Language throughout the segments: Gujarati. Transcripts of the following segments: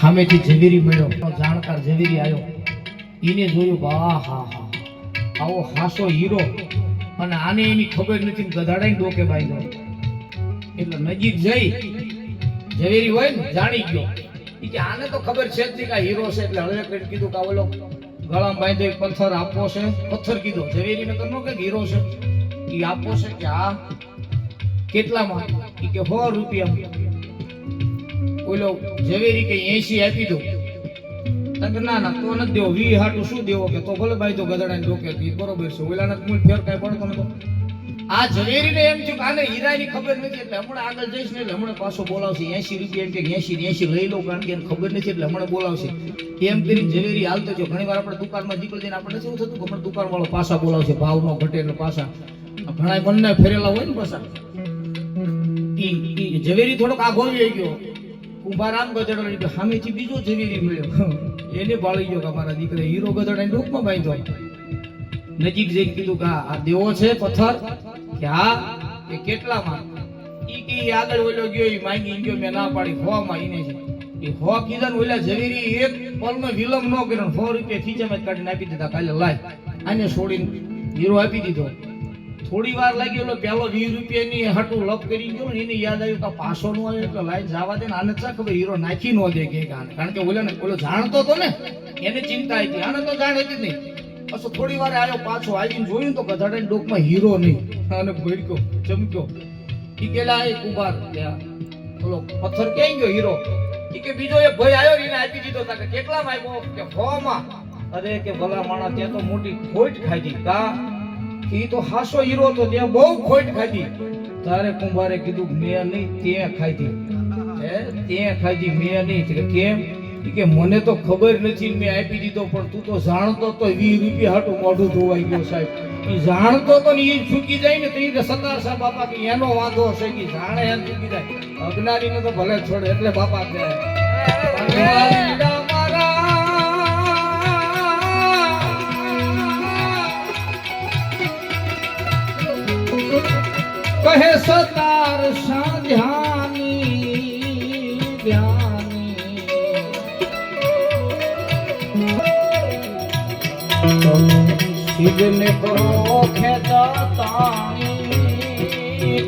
સામેથી ઝવેરી મળ્યો, જાણકાર ઝવેરી આવ્યો. એને જોયું, વાહ હા હા, આવો હાસો હીરો, અને આને એની ખબર નથી, ગધાડાઈ ડોકે બાંધ્યો. એટલે નજીક જઈ ઝવેરી હોય ને જાણી ગયો કે આને તો ખબર છે જ નહીં કે હીરો છે. એટલે હળવે કરી કીધું કે ઓલો ગળામાં બાંધે પથ્થર આપવો છે. પથ્થર કીધો ઝવેરીને, તો નો કે હીરો છે એ આપવો છે. કે હા, કેટલામાં? કે 100 રૂપિયા. ઓલો ઝવેરી કે 80 આપી દો. ના ના, તો નથી દેવો, 20 હાટું શું દેવો? કે તો ભલે બાઈ તો ગધડાને ડોકે. બરોબર છે. ઓલાને મૂળ ફેર કાંઈ પડતો નતો. આ ઝવેરીને એમ થયું કે આને હીરાની ખબર નથી, એટલે હમણાં આગળ જઈશ ને એટલે હમણાં પાછો બોલાવશે. 80 રૂપિયા એમ કે 80 લઈ લો, કારણ કે એને ખબર નથી એટલે હમણાં બોલાવશે. એમ કરીને ઝવેરી હાલતો જો. ઘણી વાર આપણે દુકાનમાં નીકળી જઈને આપણે શું થતું, હમણાં દુકાન વાળો પાછા બોલાવશે, ભાવ નો ઘટે એટલે પાછા. ઘણા મનને ફેરેલા હોય ને પાછા. ઝવેરી થોડોક આગો આવી ગયો. કુંભારામ ગધેડો સામેથી બીજો ઝવેરી મળ્યો. એને બાળી ગયો કે મારા દીકરા હીરો ગધેડાને ડૂબમાં બાંધ્યો. નજીક જઈને કીધું કે આ દેવો છે પથ્થર? કે હા. કે કેટલામાં? ઈ કે આગળ ઓલો ગયો, ઈ માંગી ગયો, મેં ના પાડી 100 માં. ઈને છે એ 100 કીધા ને ઓલા ઝવેરી એક પલમાં વિલંબ ન કર્યો, 100 રૂપિયા ખીચામાં કાઢીને આપી દીધા. કાલે લાય, આને છોડીને હીરો આપી દીધો. થોડી વાર લાગી, ઓલો પેલો 20 રૂપિયાની હાટું લપ કરી ગયો ને, એને યાદ આવ્યું કે પાછો નો આવ્યો એટલે લાઈન જવા દે ને, આને ચા ખબર હીરો નાખી ન દે કે. કારણ કે ઓલો જાણતો હતો ને, એને ચિંતા હતી. આને તો જાણ હતી જ નહીં. પછી થોડી વાર આવ્યો પાછો, આવીને જોયું તો ગધાડાની ડોકમાં હીરો નહીં. અને ભડક્યો, ચમક્યો. ઈ કેલા એ કુંભાર ઓલો પથ્થર ક્યાં ગયો હીરો? ઈ કે બીજો એક ભાઈ આવ્યો, એને આપી દીધો. કે કેટલામાં આવ્યો? કે 100 માં. અરે કે ભલા માણસ, ત્યાં તો મોટી ખોટ ખાધી. કા ઈ તો હાસો હીરો હતો, ત્યાં બહુ ખોટ ખાધી. તારે કુંભારે કીધું, મેં નહીં, તે ખાધી. તે ખાધી, મેં નહીં. કે કેમ? કે મને તો ખબર નથી, મેં આપી દીધો. પણ તું તો જાણતો તો 20 રૂપિયા હાટું મોઢું ધોવાઈ ગયો સાહેબ. એ જાણતો તો ને એ ચૂકી જાય ને, તો સતાર સાહેબ બાપા કે એનો વાંધો છે. કે જાણે એમ ચૂકી જાય, અજ્ઞાનીને તો ભલે છોડે. એટલે બાપા કહે કહે સતાર સાધ્યાની ધ્યાની શિવને કરો ખેતાની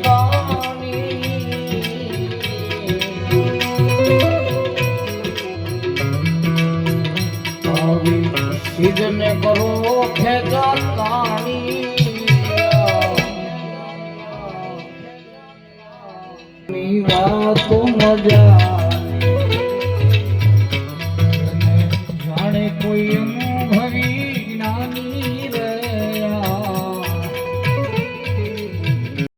ગાની શિવને કરો ખેતાની વાતો મજા જાણે કોઈ